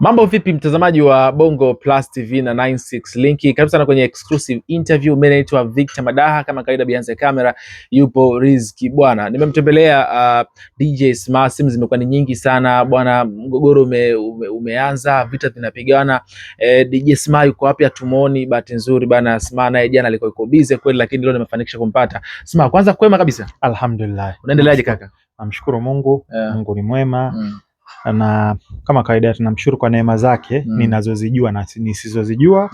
Mambo vipi mtazamaji wa Bongo Plus TV na 96 Linki, karibu sana kwenye exclusive interview. Mimi naitwa Victor Madaha, kama kawaida behind camera yupo Rizky bwana. Nimemtembelea DJ Smart, simu zimekuwa ni nyingi sana bwana, mgogoro umeanza, vita vinapigana. DJ Smart yuko wapi? Atumuoni. Bahati nzuri bwana, Smart naye jana alikuwa yuko busy kweli, lakini leo nimefanikisha kumpata. Smart, kwanza kwema kabisa? Alhamdulillah. Unaendeleaje kaka? Namshukuru Mungu, Mungu ni mwema. Na kama kawaida tunamshukuru kwa neema zake ninazozijua na nisizozijua.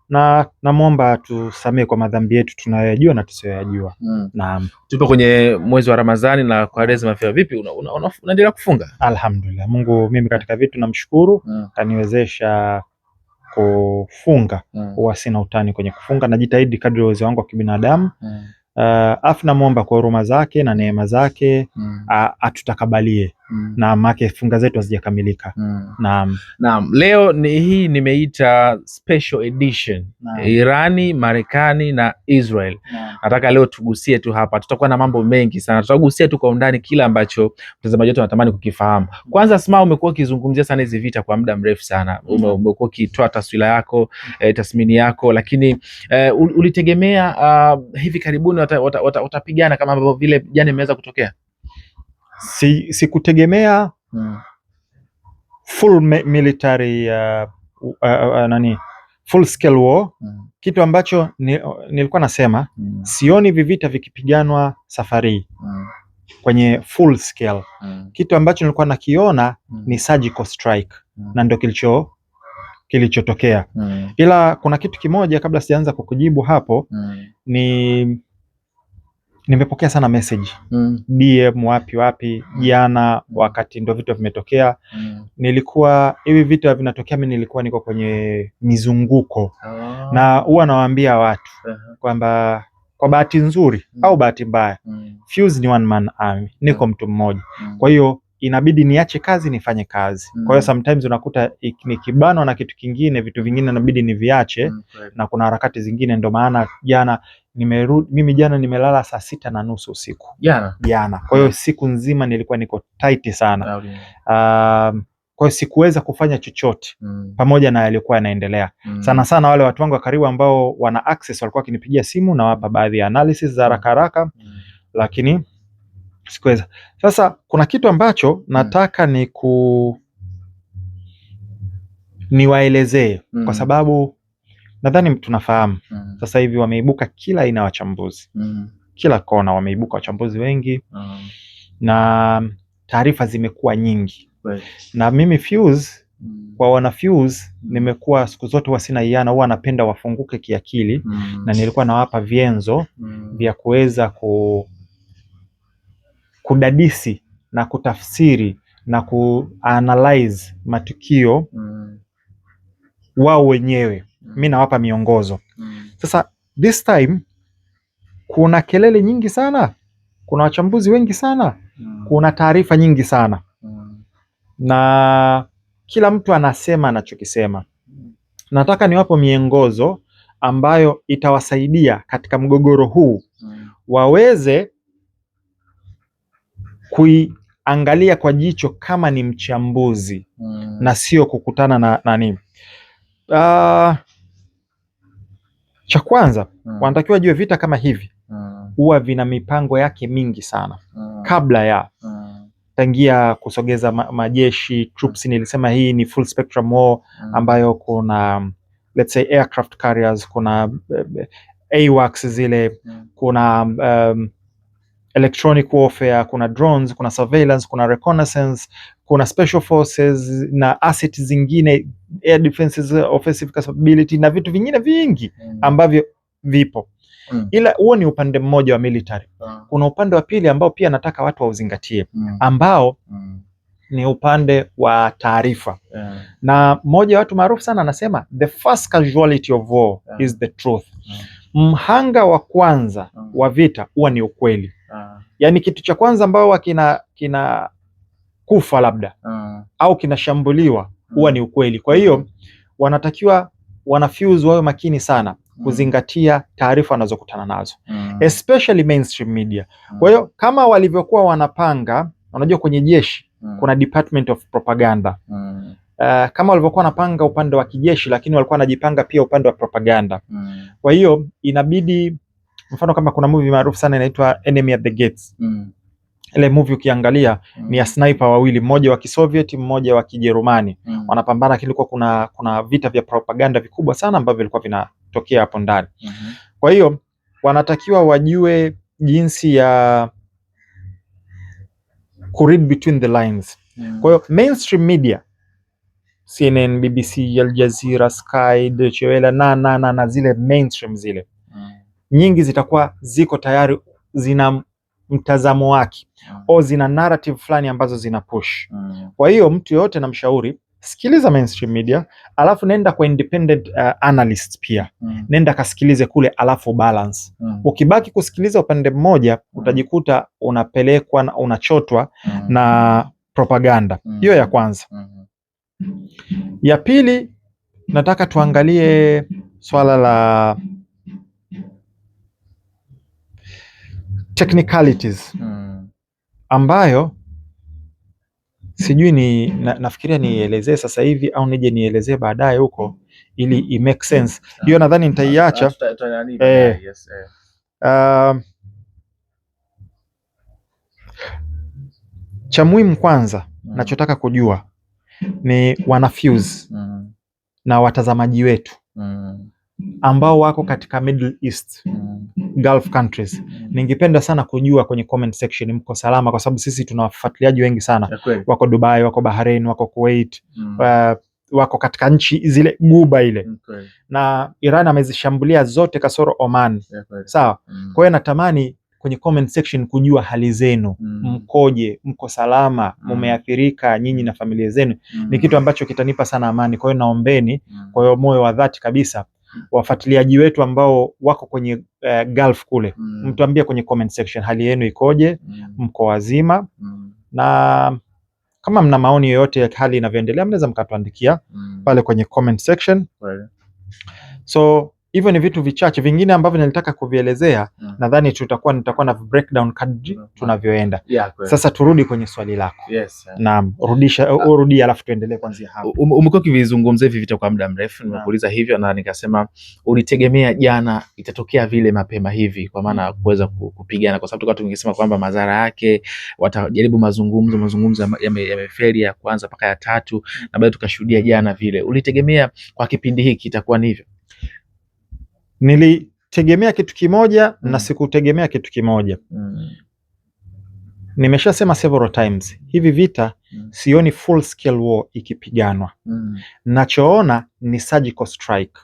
Na namuomba tusamee kwa madhambi yetu tunayojua na tusiyoyajua. Naam. Tupo kwenye mwezi wa Ramadhani na Kwaresma pia. Vipi, unaendelea kufunga? Alhamdulillah. Mungu mimi katika vitu namshukuru, kaniwezesha kufunga. Huwa sina utani kwenye kufunga, najitahidi kadri uwezo wangu wa kibinadamu. Afu namuomba kwa huruma zake na neema zake atutakabalie. Na make funga zetu hazijakamilika. Naam, leo hii nimeita special edition. Irani, Marekani na Israel. Nataka leo tugusie tu hapa. Tutakuwa na mambo mengi sana. Tutagusia tu kwa undani kila ambacho mtazamaji wetu anatamani kukifahamu. Kwanza Smart, umekuwa ukizungumzia sana hizi vita kwa muda mrefu sana. Umekuwa ukitoa taswira yako, tathmini yako, lakini ulitegemea hivi karibuni watapigana kama ambavyo vile jana imeweza kutokea? Sikutegemea full military full scale war. Kitu ambacho nilikuwa nasema sioni hivi vita vikipiganwa safari kwenye full scale. Kitu ambacho nilikuwa nakiona ni surgical strike, na ndio kilichotokea. Ila kuna kitu kimoja kabla sijaanza kukujibu hapo, nimepokea sana message DM wapi jana, wakati ndio vitu vimetokea. Nilikuwa hivi vitu vinatokea, mimi nilikuwa niko kwenye mizunguko. Na huwa nawaambia watu kwamba kwa bahati nzuri au bahati mbaya, Fuse ni one man army, niko mtu mmoja. Kwa hiyo inabidi niache kazi nifanye kazi. Kwa hiyo sometimes unakuta nikibanwa na kitu kingine, vitu vingine inabidi niviache. Na kuna harakati zingine, ndio maana jana mimi jana nimelala saa 6:30 usiku. Jana. Kwa hiyo siku nzima nilikuwa niko tight sana. Kwa hiyo sikuweza kufanya chochote pamoja na yalikuwa yanaendelea. Sana sana wale watu wangu wa karibu ambao wana access walikuwa wakinipigia simu na wapa baadhi ya analysis za haraka, lakini sikuweza. Sasa kuna kitu ambacho nataka niwaelezee kwa sababu nadhani tunafahamu sasa hivi wameibuka kila aina wachambuzi. Kila kona wameibuka wachambuzi wengi. Na taarifa zimekuwa nyingi. Na mimi Fuse, kwa wana Fuse nimekuwa siku zote huwa sina iana, huwa napenda wafunguke kiakili. Na nilikuwa nawapa vienzo vya kuweza kudadisi na kutafsiri na kuanalyze matukio wao wenyewe. Mimi nawapa miongozo. Sasa this time kuna kelele nyingi sana, kuna wachambuzi wengi sana, kuna taarifa nyingi sana, na kila mtu anasema anachokisema. Nataka niwapo miongozo ambayo itawasaidia katika mgogoro huu waweze kuiangalia kwa jicho kama ni mchambuzi na sio kukutana na nani. Cha kwanza wanatakiwa jue vita kama hivi huwa vina mipango yake mingi sana kabla ya tangia kusogeza majeshi troops. Nilisema hii ni full spectrum war ambayo kuna let's say aircraft carriers, kuna AWACS zile, kuna electronic warfare, kuna drones, kuna surveillance, kuna reconnaissance, kuna special forces na assets zingine, air defenses, offensive capability na vitu vingine vingi ambavyo vipo. Ila huo ni upande mmoja wa military. Kuna upande wa pili ambao pia nataka watu wauzingatie, ambao ni upande wa taarifa. Na mmoja watu maarufu sana anasema the first casualty of war is the truth. Mhanga wa kwanza wa vita huwa ni ukweli. Yani kitu cha kwanza ambao kina kufa labda au kinashambuliwa huwa ni ukweli. Kwa hiyo wanatakiwa wana Fuse wawe makini sana kuzingatia taarifa wanazokutana nazo, especially mainstream media. Kwa hiyo kama walivyokuwa wanapanga, unajua kwenye jeshi kuna department of propaganda. kama walivyokuwa wanapanga upande wa kijeshi, lakini walikuwa wanajipanga pia upande wa propaganda. Kwa hiyo inabidi, mfano kama kuna movie maarufu sana inaitwa Enemy at the Gates. Ile movie ukiangalia ni ya sniper wawili, mmoja wa Kisoviet, mmoja wa Kijerumani. Wanapambana, kilikuwa kuna vita vya propaganda vikubwa sana ambavyo vilikuwa vinatokea hapo ndani. Kwa hiyo wanatakiwa wajue jinsi ya kuread between the lines. Kwa hiyo mainstream media, CNN, BBC, Al Jazeera, Sky, Deutsche Welle na zile mainstream zile nyingi zitakuwa ziko tayari, zina mtazamo wake au zina narrative fulani ambazo zina push. Kwa hiyo mtu yote namshauri, sikiliza mainstream media, alafu nenda kwa independent analyst pia. Nenda kasikilize kule, alafu balance. Ukibaki kusikiliza upande mmoja, utajikuta unapelekwa na unachotwa na propaganda. Hiyo ya kwanza. Ya pili, nataka tuangalie swala la technicalities ambayo sijui nafikiria nielezee sasa hivi au nije nielezee baadaye huko ili i make sense. Hiyo nadhani nitaiacha. Cha muhimu kwanza nachotaka kujua ni wanafunzi na watazamaji wetu ambao wako katika Middle East, Gulf countries. Ningependa sana kujua kwenye comment section mko salama, kwa sababu sisi tuna wafuatiliaji wengi sana. Wako Dubai, wako Bahrain, wako Kuwait, wako katika nchi zile guba ile. Na Iran amezishambulia zote kasoro Oman. Sawa? Kwa hiyo natamani kwenye comment section kujua hali zenu, mkoje, mko salama, mumeathirika nyinyi na familia zenu. Ni kitu ambacho kitanipa sana amani. Kwa hiyo naombeni kwa hiyo moyo wa dhati kabisa, wafuatiliaji wetu ambao wako kwenye Gulf kule, mtuambie kwenye comment section hali yenu ikoje, mko wazima, na kama mna maoni yoyote ya hali inavyoendelea mnaweza mkatuandikia pale kwenye comment section. So hivyo ni vitu vichache, vingine ambavyo nilitaka kuvielezea nadhani nitakuwa na breakdown kadri tunavyoenda. Sasa turudi kwenye swali lako. Naam, urudi alafu tuendelee kuanzia hapo. Umekuwa ukivizungumzia hivi vita kwa muda mrefu, nimekuuliza hivyo na nikasema ulitegemea jana itatokea vile mapema hivi, kwa maana kuweza kupigana, kwa sababu tulikuwa tungesema kwamba madhara yake watajaribu mazungumzo yamefeli ya kwanza mpaka ya tatu, na baadaye tukashuhudia jana vile. Ulitegemea kwa kipindi hiki itakuwa ni hivyo? Nilitegemea kitu kimoja na sikutegemea kitu kimoja. Nimeshasema several times, hivi vita sioni full scale war ikipiganwa. Nachoona ni surgical strike,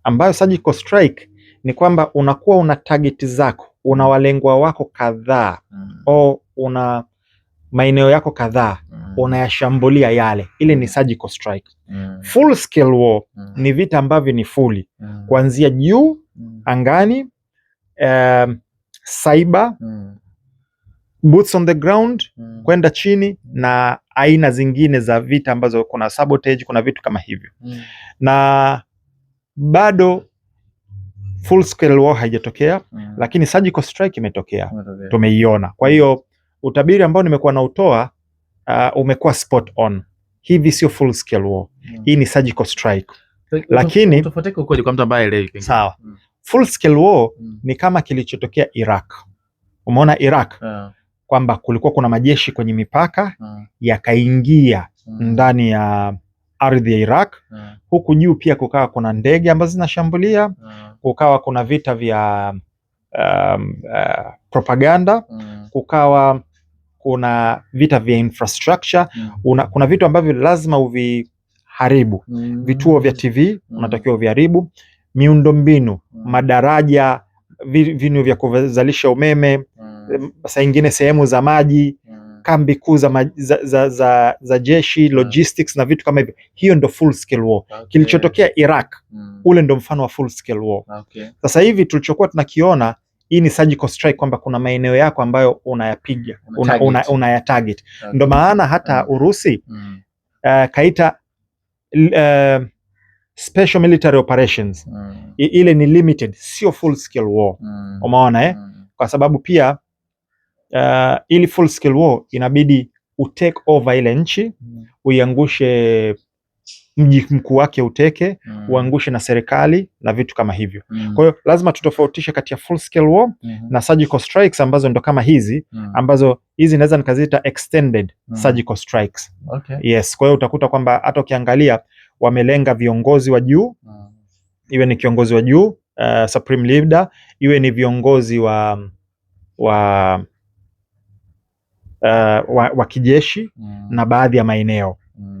ambayo surgical strike ni kwamba unakuwa una target zako, una walengwa wako kadhaa, au una maeneo yako kadhaa, unayashambulia yale. Ile ni surgical strike. Full scale war ni vita ambavyo ni fully, kuanzia juu angani, cyber, boots on the ground, kwenda chini, na aina zingine za vita ambazo kuna sabotage, kuna vitu kama hivyo. Na bado full scale war haijatokea, lakini surgical strike imetokea, tumeiona. Kwa hiyo utabiri ambao nimekuwa na utoa umekuwa spot on. Hivi sio full scale war. Hii ni surgical strike. Lakini tofauti ukoje kwa mtu ambaye haelewi? Sawa. Full scale war ni kama kilichotokea Iraq. Umeona Iraq? Kwamba kulikuwa kuna majeshi kwenye mipaka yakaingia ndani ya ardhi ya Iraq. Huku juu pia kukawa kuna ndege ambazo zinashambulia, kukawa kuna vita vya propaganda, kukawa kuna vita vya infrastructure, kuna vitu ambavyo lazima uviharibu. Vituo vya TV unatakiwa uviharibu, miundombinu, madaraja, vinu vya kuzalisha umeme, saa nyingine sehemu za maji, kambi kuu za jeshi, logistics na vitu kama hivyo. Hiyo ndo full scale war. Kilichotokea Iraq, ule ndo mfano wa full scale war. Sasa hivi tulichokuwa tunakiona, hii ni surgical strike, kwamba kuna maeneo yako ambayo unayapiga, unayatarget. Ndo maana hata Urusi kaita special military operations. Ile ni limited, sio full scale war. Umeona kwa sababu pia ili full scale war inabidi utake over ile nchi, uiangushe mji mkuu wake uteke, uangushe na serikali na vitu kama hivyo. Kwa hiyo lazima tutofautishe kati ya full scale war na surgical strikes ambazo ndo kama hizi, ambazo hizi naweza nikaziita extended surgical strikes. Okay. Yes, kwa hiyo utakuta kwamba hata ukiangalia wamelenga viongozi wa juu, iwe ni kiongozi wa juu supreme leader, iwe ni viongozi wa kijeshi na baadhi ya maeneo.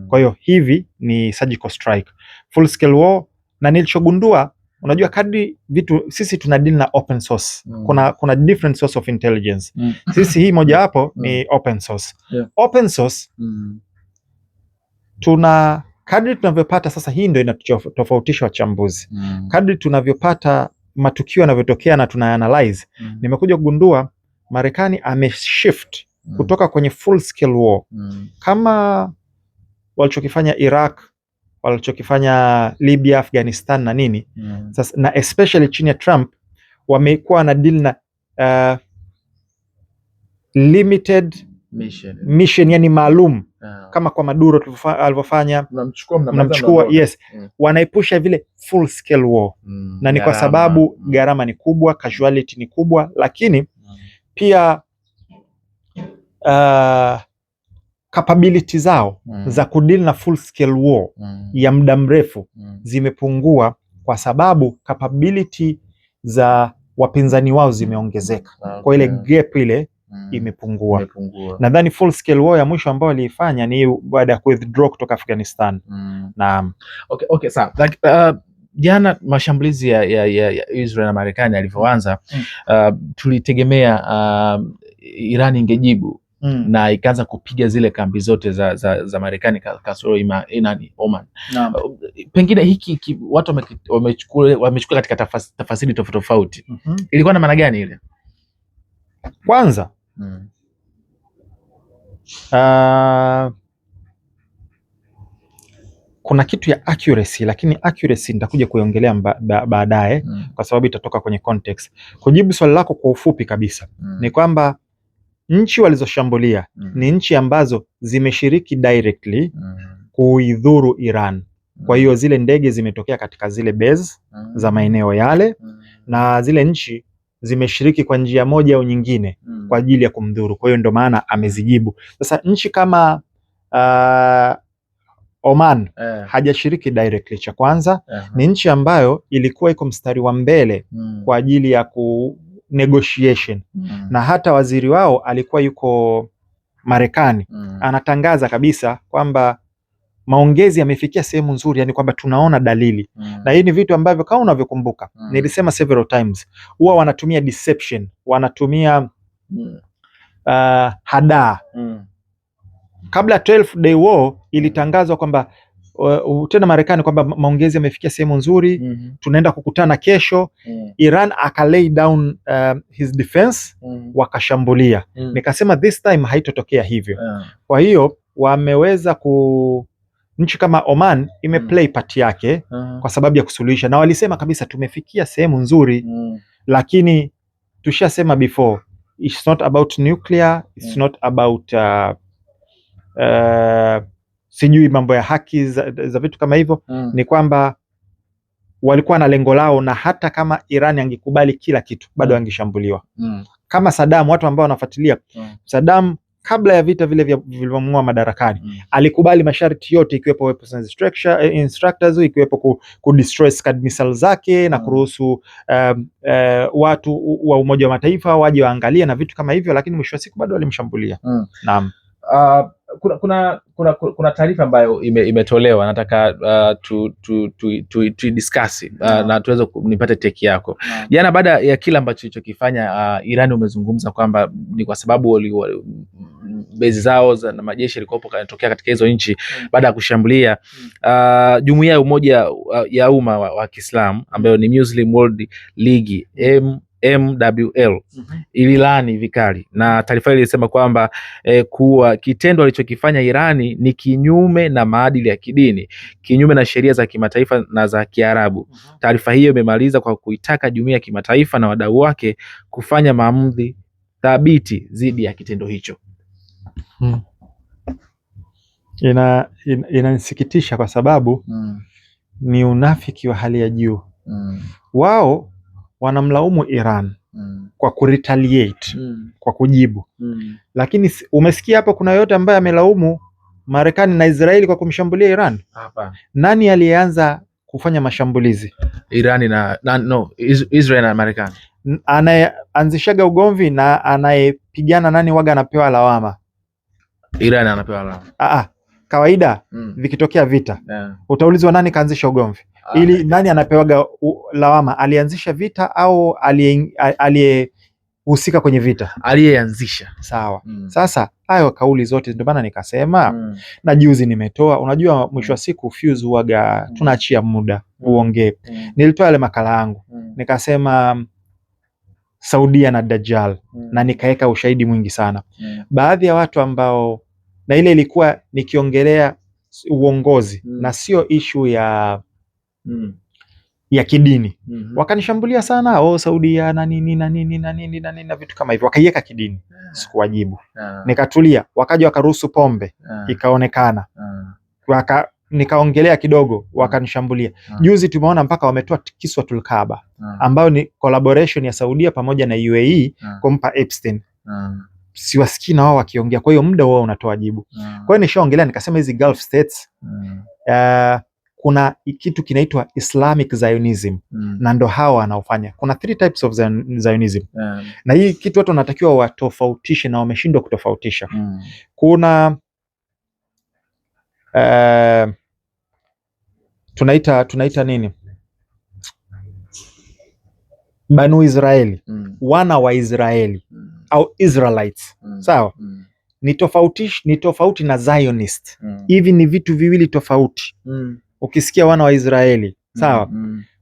Kwa hiyo hivi ni surgical strike. Full scale war, na nilichogundua, unajua kadri vitu sisi tuna deal na open source. Kuna different source of intelligence. Sisi hii moja hapo ni open source. Yeah. Open source tuna kadri tunavyopata sasa, hii ndio inatofautisha wachambuzi. Kadri tunavyopata matukio yanavyotokea na tunaanalyze, nimekuja kugundua Marekani ameshift kutoka kwenye full scale war kama walichokifanya Iraq, walichokifanya Libya, Afghanistan na nini. Sasa na especially chini ya Trump wamekuwa na deal na limited mission, yani maalum, kama kwa Maduro alivyofanya, mnamchukua yes, wanaipusha vile full scale war na ni kwa sababu gharama ni kubwa, casualty ni kubwa, lakini pia capability zao za kudeal na full scale war ya muda mrefu zimepungua, kwa sababu capability za wapinzani wao zimeongezeka. Kwa ile gap ile imepungua. Nadhani full scale war ya mwisho ambao waliifanya ni baada ya withdraw kutoka Afghanistan. Naam. Okay, sawa. Jana mashambulizi ya Israel na Marekani yalivyoanza, tulitegemea Iran ingejibu na ikaanza kupiga zile kambi zote za Marekani kasoro Oman. Pengine hiki watu wamechukua katika tafasiri tofauti. Ilikuwa na maana gani ile? Kwanza kuna kitu ya accuracy, lakini accuracy nitakuja kuiongelea baadaye kwa sababu itatoka kwenye context. Kujibu swali lako kwa ufupi kabisa ni kwamba nchi walizoshambulia ni nchi ambazo zimeshiriki directly kuidhuru Iran. Kwa hiyo zile ndege zimetokea katika zile base za maeneo yale, na zile nchi zimeshiriki kwa njia moja au nyingine kwa ajili ya kumdhuru. Kwa hiyo ndio maana amezijibu. Sasa nchi kama Oman hajashiriki directly. Cha kwanza ni nchi ambayo ilikuwa iko mstari wa mbele kwa ajili ya negotiation na hata waziri wao alikuwa yuko Marekani anatangaza kabisa kwamba maongezi yamefikia sehemu nzuri, yani kwamba tunaona dalili na hii ni vitu ambavyo kama unavyokumbuka nilisema several times, huwa wanatumia deception, wanatumia hadaa. Kabla 12 day war ilitangazwa kwamba tena Marekani kwamba maongezi yamefikia sehemu nzuri, tunaenda kukutana kesho. Iran aka lay down his defense, wakashambulia. Nikasema this time haitotokea hivyo. Kwa hiyo wameweza nchi kama Oman imeplay part yake kwa sababu ya kusuluhisha, na walisema kabisa tumefikia sehemu nzuri, lakini tushasema before, it's not about nuclear, it's not about sijui mambo ya haki za vitu kama hivyo. Ni kwamba walikuwa na lengo lao, na hata kama Iran angekubali kila kitu bado angeshambuliwa. Kama Saddam, watu ambao wanafuatilia Saddam kabla ya vita vile vilivyomng'oa madarakani, alikubali masharti yote, ikiwepo weapons instructors, ikiwepo ku destroy Scud missile zake na kuruhusu watu wa Umoja wa Mataifa waje waangalie na vitu kama hivyo, lakini mwisho wa siku bado walimshambulia. Naam. Kuna taarifa ambayo imetolewa, nataka tu discuss na tuweze nipate take yako. Jana baada ya kila ambacho ilichokifanya Iran, umezungumza kwamba ni kwa sababu base zao na majeshi yalikuwa yanatokea katika hizo nchi baada ya kushambulia Jumuiya ya Umoja ya Umma wa Kiislamu ambayo ni Muslim World League MWL ililani vikali, na taarifa ile ilisema kwamba kuwa kitendo alichokifanya Irani ni kinyume na maadili ya kidini, kinyume na sheria za kimataifa na za Kiarabu. Taarifa hiyo imemaliza kwa kuitaka jumuiya ya kimataifa na wadau wake kufanya maamuzi thabiti dhidi ya kitendo hicho. Inanisikitisha kwa sababu ni unafiki wa hali ya juu. Wao wanamlaumu Iran kwa kuretaliate, kwa kujibu. Lakini umesikia hapo kuna yote ambaye amelaumu Marekani na Israeli kwa kumshambulia Iran? Hapa. Nani aliyeanza kufanya mashambulizi? Israel na Marekani. Anayeanzishaga ugomvi na anayepigana nani waga anapewa lawama? Iran anapewa lawama. Kawaida vikitokea vita, utaulizwa nani kaanzisha ugomvi? Ili nani anapewaga lawama? Alianzisha vita au aliyehusika kwenye vita? Aliyeanzisha. Sawa. Sasa hayo kauli zote ndio maana nikasema na juzi nimetoa, unajua mwisho wa siku Fuse huaga tunaachia muda uongee. Nilitoa ile makala yangu nikasema Saudia na Dajjal na nikaweka ushahidi mwingi sana. Baadhi ya watu ambao, na ile ilikuwa nikiongelea uongozi na sio issue ya kidini. Wakanishambulia sana, Saudia na nini na nini na nini na nini na vitu kama hivyo, wakaiweka kidini. Sikuwajibu. Nikatulia, wakaja wakaruhusu pombe, ikaonekana. Nikaongelea kidogo, wakanishambulia. Juzi tumeona mpaka wametoa Kiswatul Kaaba ambayo ni collaboration ya Saudia pamoja na UAE kumpa Epstein. Siwasikii na wao wakiongea, kwa hiyo muda wao unatoa jibu. Kwa hiyo nishaongelea nikasema hizi Gulf states kuna kitu kinaitwa Islamic Zionism na ndo hawa wanaofanya. Kuna 3 types of Zionism. Na hii kitu watu wanatakiwa watofautishe na wameshindwa kutofautisha. Kuna tunaita nini? Banu Israeli, wana wa Israeli au Israelites. Sawa? Ni tofauti na Zionist. Hivi ni vitu viwili tofauti. Ukisikia wana wa Israeli, sawa?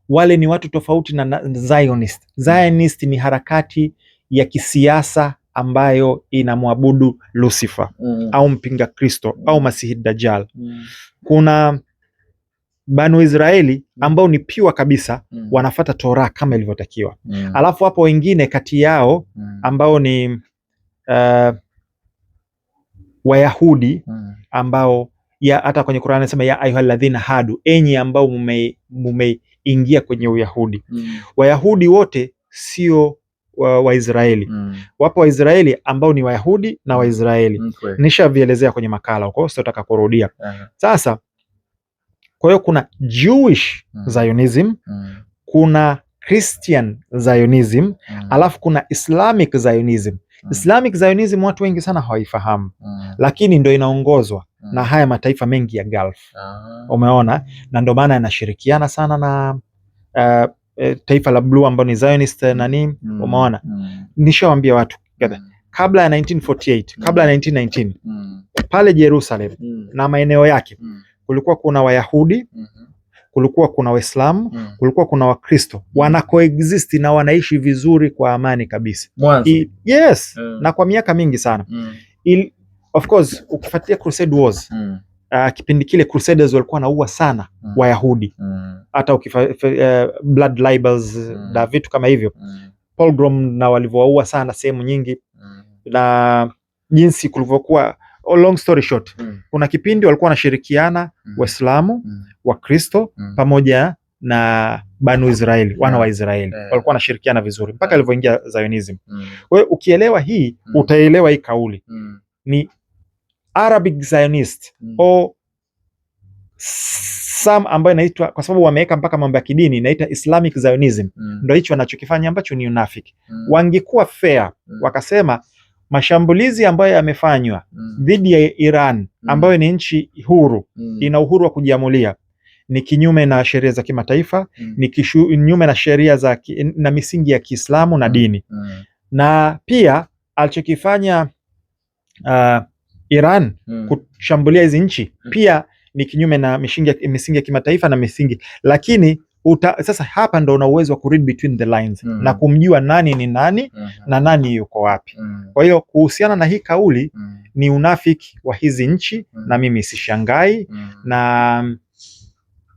Wale ni watu tofauti na Zionist. Zionist ni harakati ya kisiasa ambayo inamwabudu Lucifer au mpinga Kristo au Masihi Dajjal. Kuna Banu Israeli ambao ni pure kabisa, wanafata Torah kama ilivyotakiwa. Alafu hapo wengine kati yao ambao ni Wayahudi ambao hata kwenye Qur'an anasema ya ayyuhalladhina hadu, enyi ambao mumeingia kwenye Uyahudi. Wayahudi wote sio Waisraeli. Wapo Waisraeli ambao ni Wayahudi na Waisraeli. Nishavielezea kwenye makala huko, sitotaka kurudia. Sasa kwa hiyo kuna Jewish Zionism, kuna Christian Zionism, alafu kuna Islamic Zionism. Islamic Zionism watu wengi sana hawaifahamu, lakini ndio inaongozwa na haya mataifa mengi ya Gulf. Umeona? Na ndio maana yanashirikiana sana na taifa la blue ambao ni Zionist na nini. Umeona? Nishawaambia watu kabla ya 1948, kabla ya 1919 pale Jerusalem na maeneo yake kulikuwa kuna Wayahudi, kulikuwa kuna Waislamu, kulikuwa kuna Wakristo, wana coexist na wanaishi vizuri kwa amani kabisa. Yes, na kwa miaka mingi sana. Of course ukifuatia Crusade Wars, kipindi kile Crusaders walikuwa wanaua sana Wayahudi. Hata blood libels na vitu kama hivyo. Pogrom na walivyowaua sana sehemu nyingi, na jinsi kulivyokuwa. Long story short, kuna kipindi walikuwa wanashirikiana Waislamu, Wakristo pamoja na Banu Israeli, wana wa Israeli. Walikuwa wanashirikiana vizuri mpaka alivyoingia Zionism. Kwa hiyo ukielewa hii, utaelewa hii kauli. Ni Arabic Zionist au some ambayo inaitwa, kwa sababu wameweka mpaka mambo ya kidini, inaitwa Islamic Zionism. Ndio hicho wanachokifanya ambacho ni unafiki. Wangekuwa fair, wakasema mashambulizi ambayo yamefanywa dhidi ya Iran ambayo ni nchi huru, ina uhuru wa kujiamulia, ni kinyume na sheria za kimataifa, ni kinyume na sheria na misingi ya Kiislamu na dini. Na pia alichokifanya Iran kushambulia hizi nchi pia ni kinyume na misingi ya kimataifa na misingi, lakini sasa hapa ndo una uwezo wa kuread between the lines na kumjua nani ni nani na nani yuko wapi. Kwa hiyo kuhusiana na hii kauli ni unafiki wa hizi nchi na mimi sishangai. Na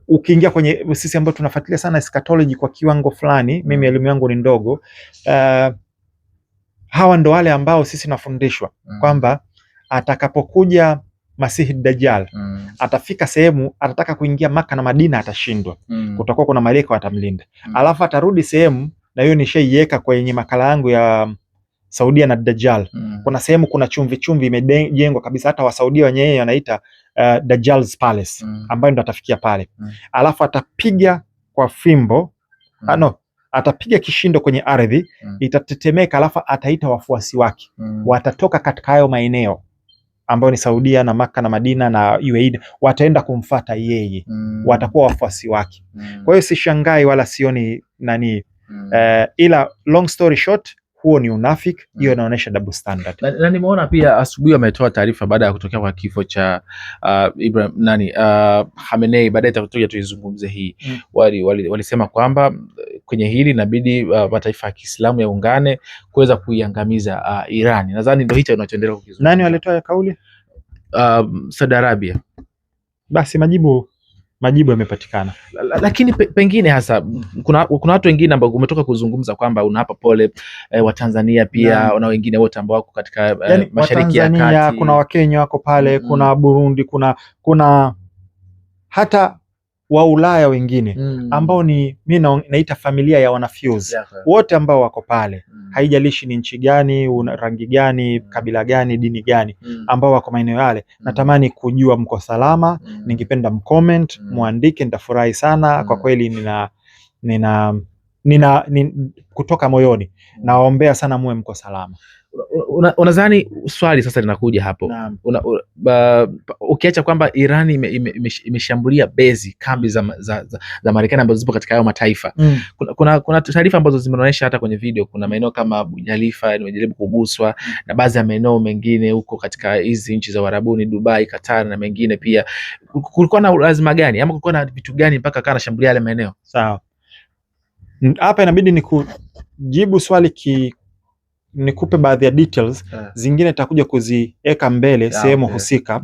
ukiingia kwenye sisi ambao tunafuatilia sana eschatology kwa kiwango fulani, mimi elimu yangu ni ndogo, hawa ndo wale ambao sisi nafundishwa kwamba atakapokuja Masihi Dajjal atafika sehemu atataka kuingia Maka na Madina, atashindwa. Kutakuwa kuna malaika watamlinda. Alafu atarudi sehemu, na hiyo nishaiweka kwenye makala yangu ya Saudia na Dajjal. Kuna sehemu kuna chumvi imejengwa kabisa, hata Wasaudia wenyewe wanaita Dajjal's Palace, ambayo ndo atafikia pale. Alafu atapiga kwa fimbo, atapiga kishindo kwenye ardhi, itatetemeka, alafu ataita wafuasi wake. Watatoka katika hayo maeneo ambayo ni Saudia na Maka na Madina na UAE, wataenda kumfuata yeye, watakuwa wafuasi wake. Kwa hiyo sishangai wala sioni nani, ila long story short, huo ni unafiki. Hiyo inaonyesha double standard. Na nimeona pia asubuhi wametoa taarifa baada ya kutokea kwa kifo cha Khamenei, baadaye tutakuja tuizungumze hii. Walisema kwamba kwenye hili inabidi mataifa ya Kiislamu yaungane kuweza kuiangamiza Iran. Nadhani ndio hicho kinachoendelea kukizungumza. Nani walitoa kauli? Saudi Arabia. Basi majibu yamepatikana, lakini pengine hasa kuna watu wengine ambao umetoka kuzungumza kwamba unawapa pole wa Tanzania pia na wengine wote ambao wako katika Mashariki ya Kati. Kuna Wakenya wako pale, kuna Burundi, kuna hata wa Ulaya wengine ambao ni mimi naita familia ya wanafuse wote ambao wako pale, haijalishi ni nchi gani, rangi gani, kabila gani, dini gani, ambao wako maeneo yale. Natamani kujua mko salama. Ningependa mcomment, muandike, nitafurahi sana kwa kweli. Nina kutoka moyoni nawaombea sana muwe mko salama. Unadhani swali sasa linakuja hapo, ukiacha kwamba Iran imeshambulia bezi kambi za Marekani ambazo zipo katika hayo mataifa, kuna taarifa ambazo zimeonyesha hata kwenye video kuna maeneo kama Burj Khalifa imejaribu kuguswa na baadhi ya maeneo mengine huko katika hizi nchi za Uarabuni, Dubai, Qatar na mengine pia. Kulikuwa na lazima gani ama kulikuwa na vitu gani mpaka kana shambulia yale maeneo? Sawa, hapa inabidi nikujibu swali nikupe baadhi ya details, zingine takuja kuziweka mbele sehemu husika.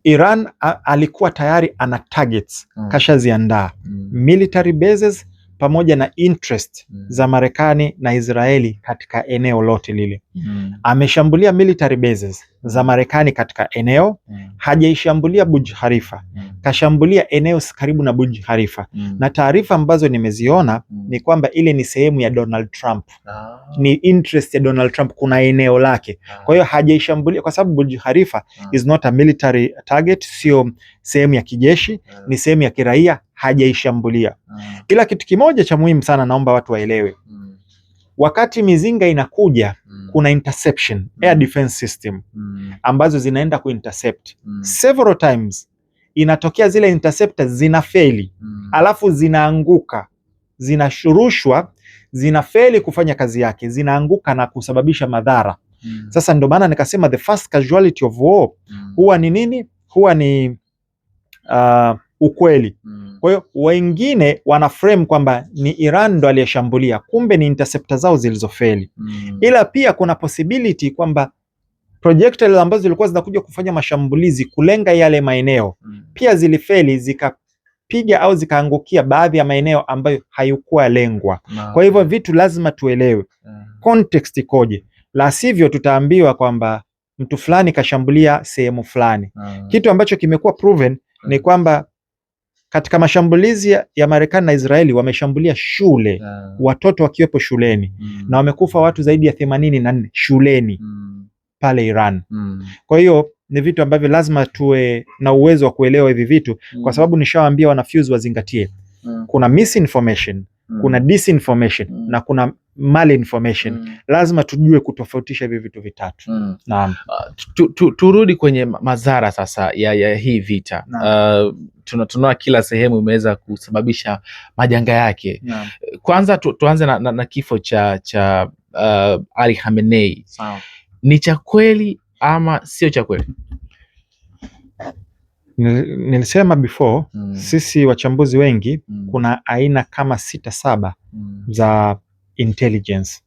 Iran alikuwa tayari ana targets, kashaziandaa military bases pamoja na interest za Marekani na Israeli katika eneo lote lile. Ameshambulia military bases za Marekani katika eneo, hajaishambulia Burj Khalifa, kashambulia eneo karibu na Burj Khalifa. Na taarifa ambazo nimeziona ni kwamba ile ni sehemu ya Donald Trump, ni interest ya Donald Trump, kuna eneo lake. Kwa hiyo hajaishambulia kwa sababu Burj Khalifa is not a military target, sio sehemu ya kijeshi, ni sehemu ya kiraia, hajaishambulia. Ila kitu kimoja cha muhimu sana naomba watu waelewe. Wakati mizinga inakuja, kuna interception, air defense system ambazo zinaenda kuintercept. Several times inatokea zile interceptors zinafeli, alafu zinaanguka, zinashurushwa, zinafeli kufanya kazi yake, zinaanguka na kusababisha madhara. Sasa ndio maana nikasema the first casualty of war huwa ni nini? Huwa ni ukweli. Kwa hiyo wengine wana frame kwamba ni Iran ndo aliyeshambulia, kumbe ni interceptor zao zilizofeli. Ila pia kuna possibility kwamba projectile ambazo zilikuwa zinakuja kufanya mashambulizi kulenga yale maeneo pia zilifeli, zikapiga au zikaangukia baadhi ya maeneo ambayo hayukuwa lengwa. Kwa hivyo vitu lazima tuelewe context ikoje, la sivyo tutaambiwa kwamba mtu fulani kashambulia sehemu fulani. Kitu ambacho kimekuwa proven ni kwamba katika mashambulizi ya Marekani na Israeli wameshambulia shule, watoto wakiwepo shuleni, na wamekufa watu zaidi ya 84 shuleni pale Iran. Kwa hiyo ni vitu ambavyo lazima tuwe na uwezo wa kuelewa hivi vitu, kwa sababu nishawaambia wanafuse wazingatie. Kuna misinformation, kuna disinformation na kuna malinformation. Lazima tujue kutofautisha hivi vitu vitatu. Naam. Turudi kwenye madhara sasa ya hii vita. Tunaona kila sehemu imeweza kusababisha majanga yake. Kwanza tuanze na kifo cha Ali Khamenei. Ni cha kweli ama sio cha kweli? Nilisema before, sisi wachambuzi wengi kuna aina kama 6-7 za intelligence.